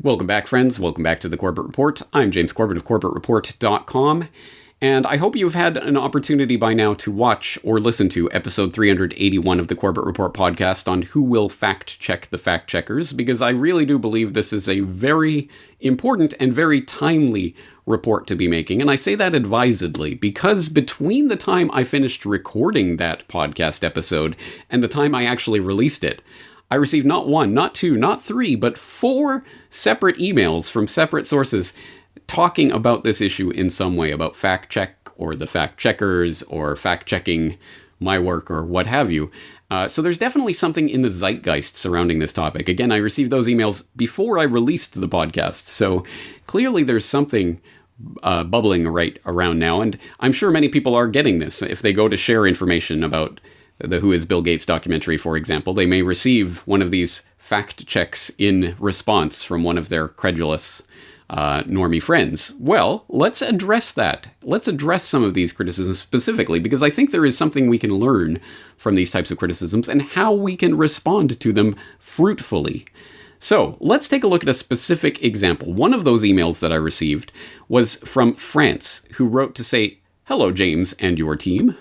Welcome back, friends. Welcome back to the Corbett Report. I'm James Corbett of CorbettReport.com, and I hope you've had an opportunity by now to watch or listen to episode 381 of the Corbett Report podcast on who will fact-check the fact-checkers, because I really do believe this is a very important and very timely report to be making, and I say that advisedly, because between the time I finished recording that podcast episode and the time I actually released it, I received not one, not two, not three, but 4 separate emails from separate sources talking about this issue in some way, about fact check or the fact checkers or fact checking my work or what have you. So there's definitely something in the zeitgeist surrounding this topic. Again, I received those emails before I released the podcast, so clearly there's something bubbling right around now, and I'm sure many people are getting this. If they go to share information about the Who is Bill Gates documentary, for example, they may receive one of these fact checks in response from one of their credulous normie friends. Well, let's address that. Let's address some of these criticisms specifically, because I think there is something we can learn from these types of criticisms and how we can respond to them fruitfully. So let's take a look at a specific example. One of those emails that I received was from France, who wrote to say, "Hello, James and your team."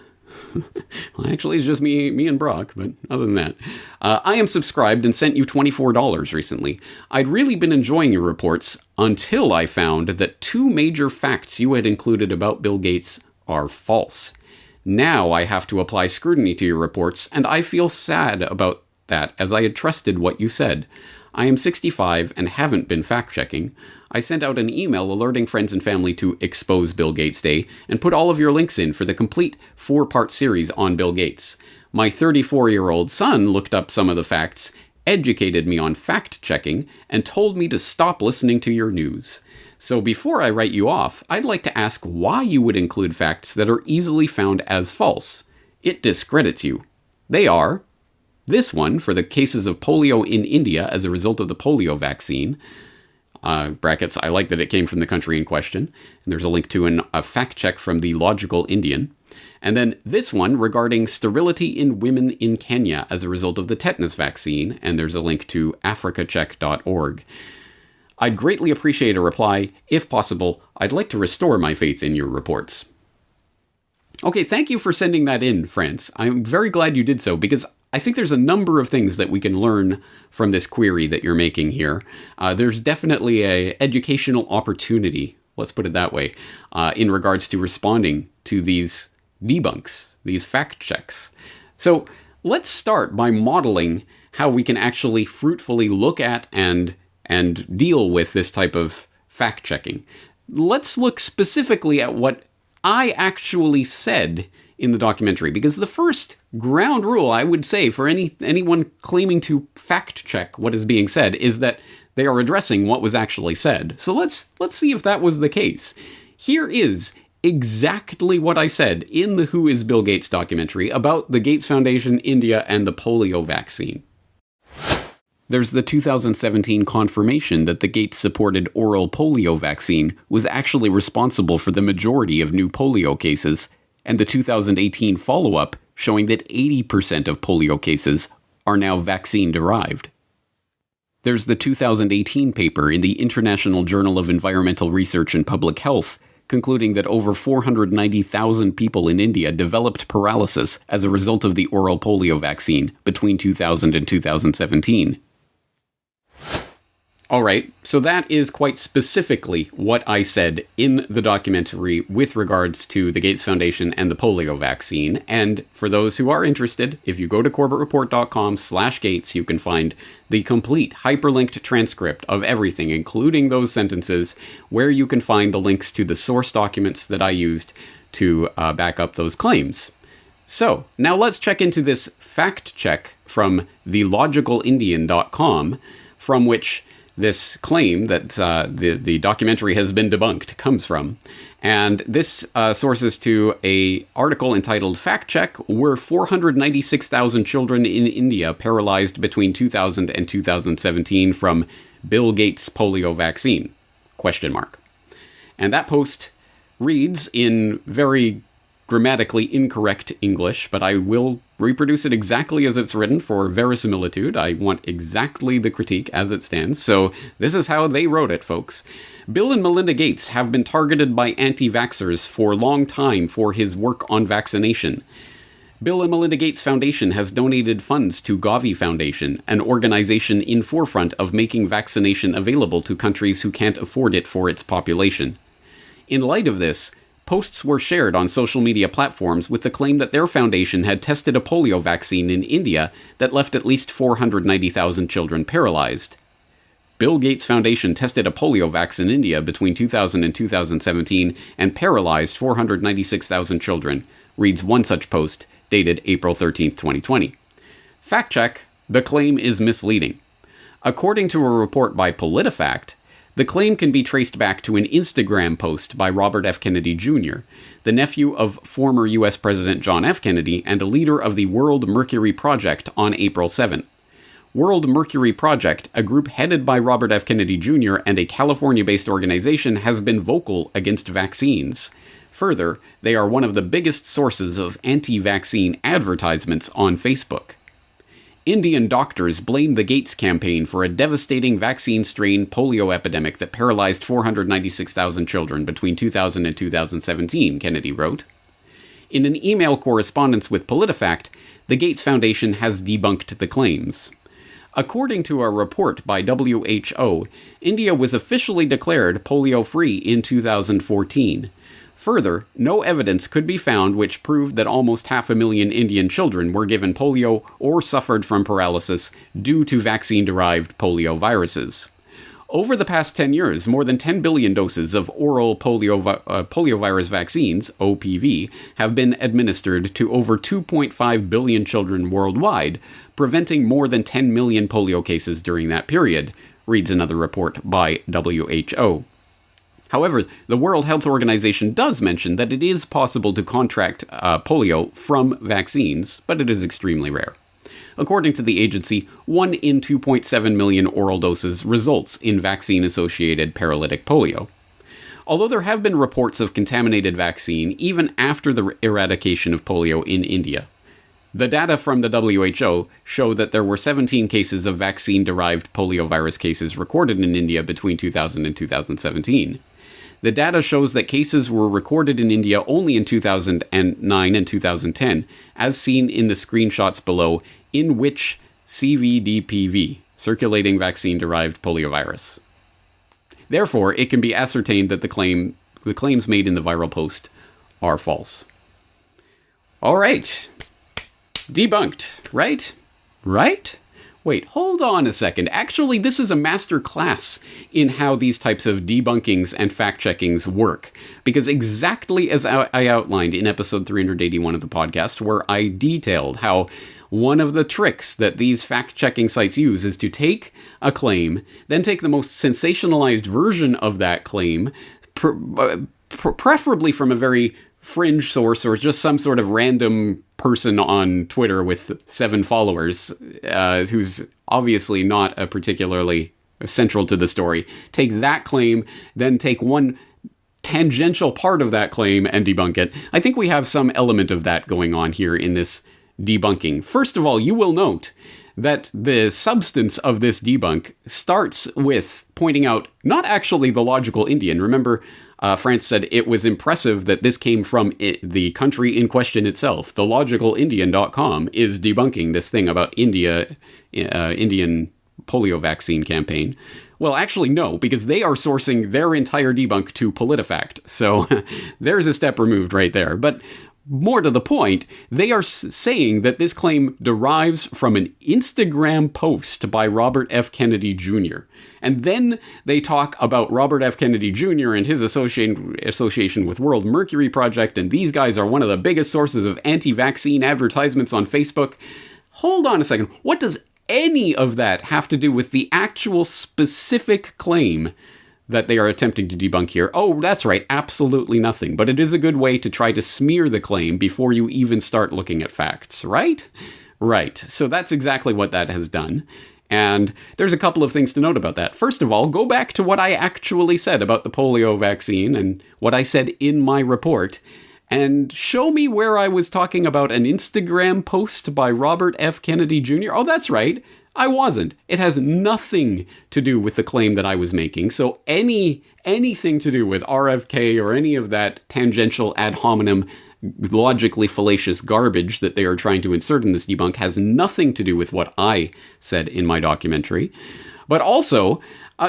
Well, actually, it's just me and Brock, but other than that. I am subscribed and sent you $24 recently. I'd really been enjoying your reports until I found that 2 major facts you had included about Bill Gates are false. Now I have to apply scrutiny to your reports, and I feel sad about that, as I had trusted what you said. I am 65 and haven't been fact-checking. I sent out an email alerting friends and family to Expose Bill Gates Day and put all of your links in for the complete 4-part series on Bill Gates. My 34-year-old son looked up some of the facts, educated me on fact-checking, and told me to stop listening to your news. So before I write you off, I'd like to ask why you would include facts that are easily found as false. It discredits you. They are: this one, for the cases of polio in India as a result of the polio vaccine. Brackets, I like that it came from the country in question. And there's a link to a fact check from the Logical Indian. And then this one regarding sterility in women in Kenya as a result of the tetanus vaccine. And there's a link to africacheck.org. I'd greatly appreciate a reply. If possible, I'd like to restore my faith in your reports. Okay, thank you for sending that in, France. I'm very glad you did so, because I think there's a number of things that we can learn from this query that you're making here. There's definitely an educational opportunity, let's put it that way, in regards to responding to these debunks, these fact checks. So let's start by modeling how we can actually fruitfully look at and deal with this type of fact checking. Let's look specifically at what I actually said in the documentary, because the first ground rule, I would say, for anyone claiming to fact check what is being said is that they are addressing what was actually said. So let's see if that was the case. Here is exactly what I said in the Who is Bill Gates documentary about the Gates Foundation, India, and the polio vaccine. There's the 2017 confirmation that the Gates-supported oral polio vaccine was actually responsible for the majority of new polio cases, and the 2018 follow-up showing that 80% of polio cases are now vaccine-derived. There's the 2018 paper in the International Journal of Environmental Research and Public Health concluding that over 490,000 people in India developed paralysis as a result of the oral polio vaccine between 2000 and 2017. All right, so that is quite specifically what I said in the documentary with regards to the Gates Foundation and the polio vaccine. And for those who are interested, if you go to CorbettReport.com/Gates, you can find the complete hyperlinked transcript of everything, including those sentences, where you can find the links to the source documents that I used to back up those claims. So now let's check into this fact check from thelogicalindian.com, from which this claim that the documentary has been debunked comes from. And this sources to a article entitled "Fact Check: Were 496,000 children in India paralyzed between 2000 and 2017 from Bill Gates polio vaccine?" ? And that post reads in very grammatically incorrect English, but I will reproduce it exactly as it's written for verisimilitude. I want exactly the critique as it stands. So this is how they wrote it, folks. Bill and Melinda Gates have been targeted by anti-vaxxers for a long time for his work on vaccination. Bill and Melinda Gates Foundation has donated funds to Gavi Foundation, an organization in forefront of making vaccination available to countries who can't afford it for its population. In light of this, posts were shared on social media platforms with the claim that their foundation had tested a polio vaccine in India that left at least 490,000 children paralyzed. Bill Gates Foundation tested a polio vaccine in India between 2000 and 2017 and paralyzed 496,000 children, reads one such post, dated April 13, 2020. Fact check, the claim is misleading. According to a report by PolitiFact, the claim can be traced back to an Instagram post by Robert F. Kennedy Jr., the nephew of former U.S. President John F. Kennedy and a leader of the World Mercury Project on April 7th. World Mercury Project, a group headed by Robert F. Kennedy Jr. and a California-based organization, has been vocal against vaccines. Further, they are one of the biggest sources of anti-vaccine advertisements on Facebook. Indian doctors blame the Gates campaign for a devastating vaccine-strain polio epidemic that paralyzed 496,000 children between 2000 and 2017, Kennedy wrote. In an email correspondence with PolitiFact, the Gates Foundation has debunked the claims. According to a report by WHO, India was officially declared polio-free in 2014. Further, no evidence could be found which proved that almost 500,000 Indian children were given polio or suffered from paralysis due to vaccine-derived polio viruses. Over the past 10 years, more than 10 billion doses of oral poliovirus vaccines, OPV, have been administered to over 2.5 billion children worldwide, preventing more than 10 million polio cases during that period, reads another report by WHO. However, the World Health Organization does mention that it is possible to contract polio from vaccines, but it is extremely rare. According to the agency, 1 in 2.7 million oral doses results in vaccine-associated paralytic polio. Although there have been reports of contaminated vaccine even after the eradication of polio in India, the data from the WHO show that there were 17 cases of vaccine-derived poliovirus cases recorded in India between 2000 and 2017. The data shows that cases were recorded in India only in 2009 and 2010, as seen in the screenshots below, in which CVDPV, circulating vaccine-derived poliovirus. Therefore, it can be ascertained that the claims made in the viral post are false. All right. Debunked, right? Right? Wait, hold on a second. Actually, this is a master class in how these types of debunkings and fact-checkings work. Because exactly as I outlined in episode 381 of the podcast, where I detailed how one of the tricks that these fact-checking sites use is to take a claim, then take the most sensationalized version of that claim, preferably from a very fringe source or just some sort of random person on Twitter with 7 followers who's obviously not a particularly central to the story. Take that claim, then take one tangential part of that claim and debunk it. I think we have some element of that going on here in this debunking. First of all, you will note that the substance of this debunk starts with pointing out not actually the logical Indian. Remember, France said it was impressive that this came from the country in question itself. The logicalindian.com is debunking this thing about Indian polio vaccine campaign. Well, actually, no, because they are sourcing their entire debunk to PolitiFact. So there's a step removed right there. But more to the point, they are saying that this claim derives from an Instagram post by Robert F. Kennedy Jr. And then they talk about Robert F. Kennedy Jr. and his association with World Mercury Project, and these guys are one of the biggest sources of anti-vaccine advertisements on Facebook. Hold on a second. What does any of that have to do with the actual specific claim that they are attempting to debunk here? Oh, that's right, absolutely nothing. But it is a good way to try to smear the claim before you even start looking at facts, right? Right. So that's exactly what that has done. And there's a couple of things to note about that. First of all, go back to what I actually said about the polio vaccine and what I said in my report. and show me where I was talking about an Instagram post by Robert F. Kennedy Jr. Oh, that's right. I wasn't. It has nothing to do with the claim that I was making. So anything to do with RFK or any of that tangential ad hominem logically fallacious garbage that they are trying to insert in this debunk has nothing to do with what I said in my documentary. But also,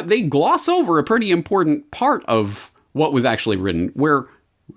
they gloss over a pretty important part of what was actually written, where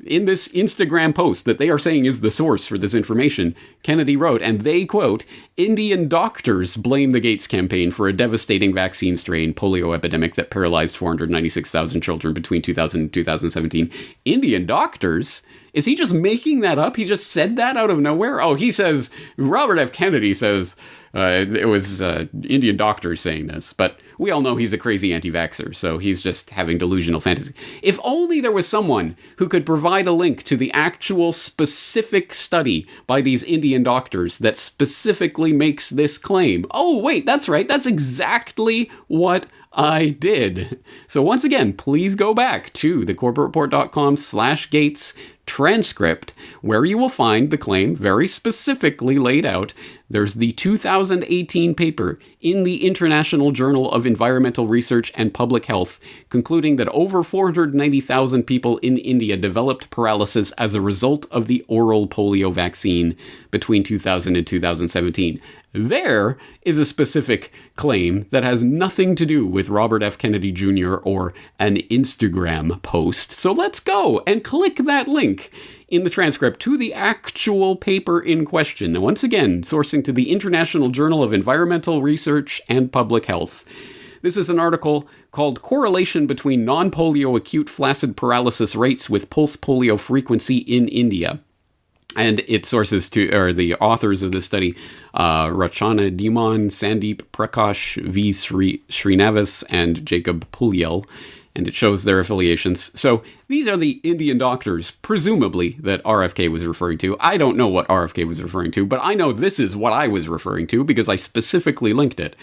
in this Instagram post that they are saying is the source for this information, Kennedy wrote, and they quote, "Indian doctors blame the Gates campaign for a devastating vaccine strain polio epidemic that paralyzed 496,000 children between 2000 and 2017. Indian doctors? Is he just making that up? He just said that out of nowhere? Oh, he says, Robert F. Kennedy says it was Indian doctors saying this, but we all know he's a crazy anti-vaxxer, so he's just having delusional fantasy. If only there was someone who could provide a link to the actual specific study by these Indian doctors that specifically makes this claim. Oh, wait, that's right. That's exactly what I did. So once again, please go back to thecorbettreport.com/Gates transcript, where you will find the claim very specifically laid out. There's the 2018 paper in the International Journal of Environmental Research and Public Health, concluding that over 490,000 people in India developed paralysis as a result of the oral polio vaccine between 2000 and 2017. There is a specific claim that has nothing to do with Robert F. Kennedy Jr. or an Instagram post. So let's go and click that link in the transcript to the actual paper in question. Now, once again, sourcing to the International Journal of Environmental Research and Public Health. This is an article called Correlation Between Non-Polio Acute Flaccid Paralysis Rates with Pulse Polio Frequency in India. And it sources to, or the authors of this study, Rachana Diman, Sandeep Prakash, V. Srinavis, and Jacob Pulyel. And it shows their affiliations. So these are the Indian doctors, presumably, that RFK was referring to. I don't know what RFK was referring to, but I know this is what I was referring to because I specifically linked it.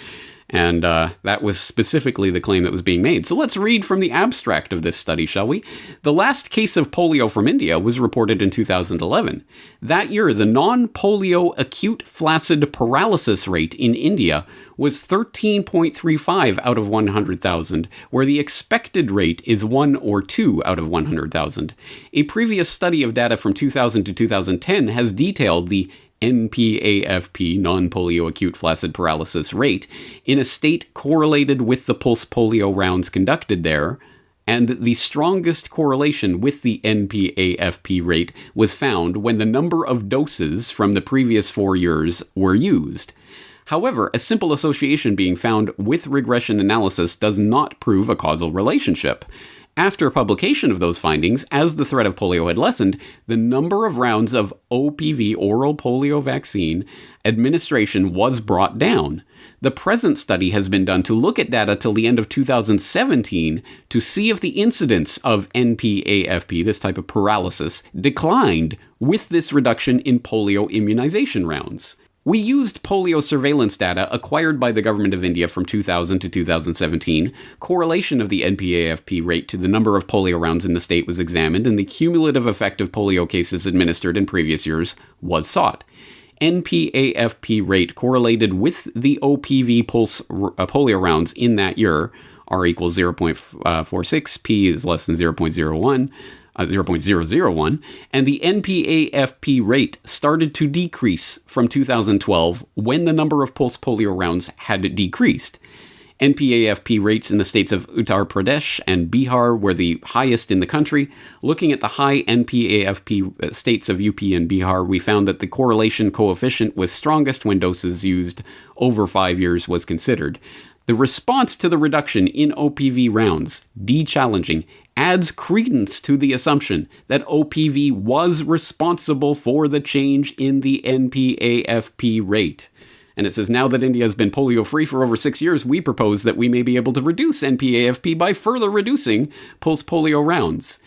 And that was specifically the claim that was being made. So let's read from the abstract of this study, shall we? The last case of polio from India was reported in 2011. That year, the non-polio acute flaccid paralysis rate in India was 13.35 out of 100,000, where the expected rate is 1 or 2 out of 100,000. A previous study of data from 2000 to 2010 has detailed the NPAFP, non-polio acute flaccid paralysis rate, in a state correlated with the pulse polio rounds conducted there, and the strongest correlation with the NPAFP rate was found when the number of doses from the previous 4 years were used. However, a simple association being found with regression analysis does not prove a causal relationship. After publication of those findings, as the threat of polio had lessened, the number of rounds of OPV, oral polio vaccine, administration was brought down. The present study has been done to look at data till the end of 2017 to see if the incidence of NPAFP, this type of paralysis, declined with this reduction in polio immunization rounds. We used polio surveillance data acquired by the government of India from 2000 to 2017. Correlation of the NPAFP rate to the number of polio rounds in the state was examined, and the cumulative effect of polio cases administered in previous years was sought. NPAFP rate correlated with the OPV pulse polio rounds in that year. R equals 0.46, P is less than 0.01. 0.001, and the NPAFP rate started to decrease from 2012 when the number of pulse polio rounds had decreased. NPAFP rates in the states of Uttar Pradesh and Bihar were the highest in the country. Looking at the high NPAFP states of UP and Bihar, we found that the correlation coefficient was strongest when doses used over 5 years was considered. The response to the reduction in OPV rounds, de-challenging, adds credence to the assumption that OPV was responsible for the change in the NPAFP rate. And it says, now that India has been polio-free for over 6 years, we propose that we may be able to reduce NPAFP by further reducing pulse polio rounds.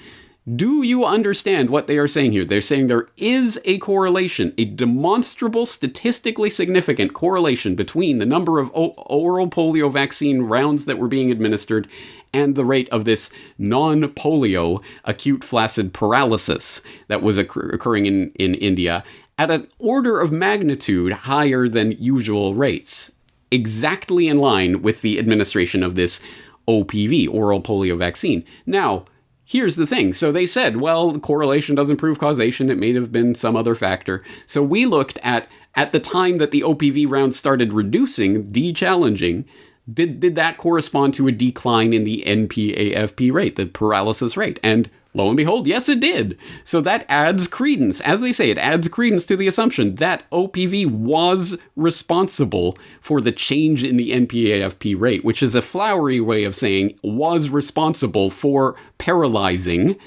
Do you understand what they are saying here? They're saying there is a correlation, a demonstrable, statistically significant correlation between the number of oral polio vaccine rounds that were being administered and the rate of this non-polio acute flaccid paralysis that was occurring in India at an order of magnitude higher than usual rates, exactly in line with the administration of this OPV, oral polio vaccine. Now, here's the thing. So they said, well, correlation doesn't prove causation. It may have been some other factor. So we looked at the time that the OPV round started reducing, de-challenging, did that correspond to a decline in the NPAFP rate, the paralysis rate? And lo and behold, yes, it did. So that adds credence. As they say, it adds credence to the assumption that OPV was responsible for the change in the NPAFP rate, which is a flowery way of saying was responsible for paralyzing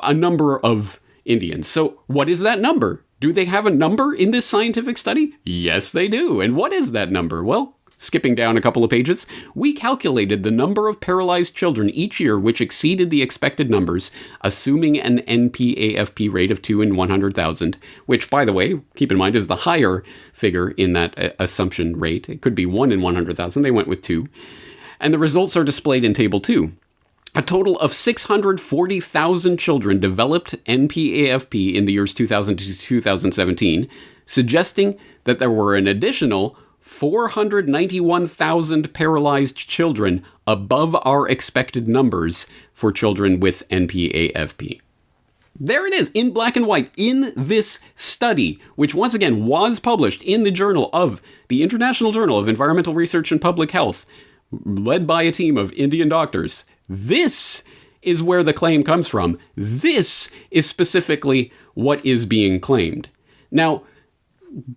a number of Indians. So what is that number? Do they have a number in this scientific study? Yes, they do. And what is that number? Well, skipping down a couple of pages, we calculated the number of paralyzed children each year which exceeded the expected numbers, assuming an NPAFP rate of 2 in 100,000, which, by the way, keep in mind, is the higher figure in that assumption rate. It could be 1 in 100,000. They went with 2. And the results are displayed in Table 2. A total of 640,000 children developed NPAFP in the years 2000 to 2017, suggesting that there were an additional 491,000 paralyzed children above our expected numbers for children with NPAFP. There it is, in black and white, in this study, which once again was published in the journal of the International Journal of Environmental Research and Public Health, led by a team of Indian doctors. This is where the claim comes from. This is specifically what is being claimed. Now,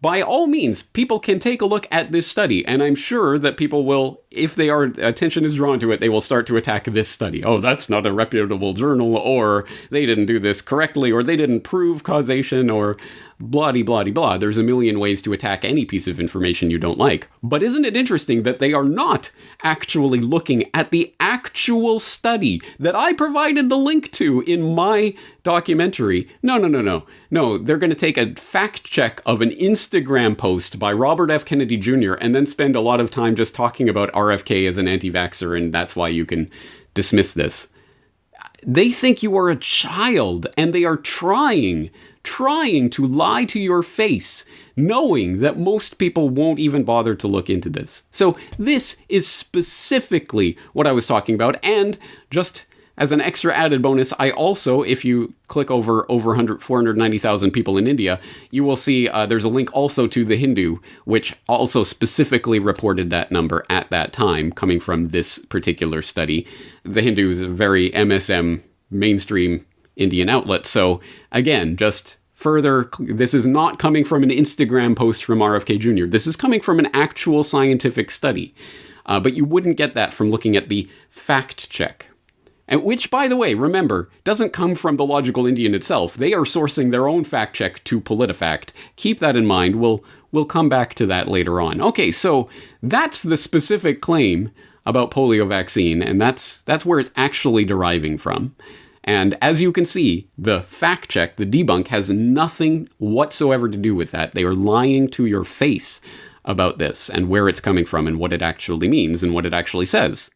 by all means, people can take a look at this study, and I'm sure that people will, if their attention is drawn to it, they will start to attack this study. Oh, that's not a reputable journal, or they didn't do this correctly, or they didn't prove causation, or blah-de-blah-de-blah. There's a million ways to attack any piece of information you don't like. But isn't it interesting that they are not actually looking at the actual study that I provided the link to in my documentary? No, they're going to take a fact check of an Instagram post by Robert F. Kennedy Jr. and then spend a lot of time just talking about RFK as an anti-vaxxer, and that's why you can dismiss this. They think you are a child, and they are trying to lie to your face, knowing that most people won't even bother to look into this. So this is specifically what I was talking about, and just as an extra added bonus, I also, if you click over 490,000 people in India, you will see there's a link also to The Hindu, which also specifically reported that number at that time, coming from this particular study. The Hindu is a very MSM mainstream Indian outlet. So again, just further, this is not coming from an Instagram post from RFK Jr. This is coming from an actual scientific study. But you wouldn't get that from looking at the fact check. And which, by the way, remember, doesn't come from the Logical Indian itself. They are sourcing their own fact check to PolitiFact. Keep that in mind. We'll come back to that later on. Okay, so that's the specific claim about polio vaccine, and that's where it's actually deriving from. And as you can see, the fact check, the debunk, has nothing whatsoever to do with that. They are lying to your face about this and where it's coming from and what it actually means and what it actually says.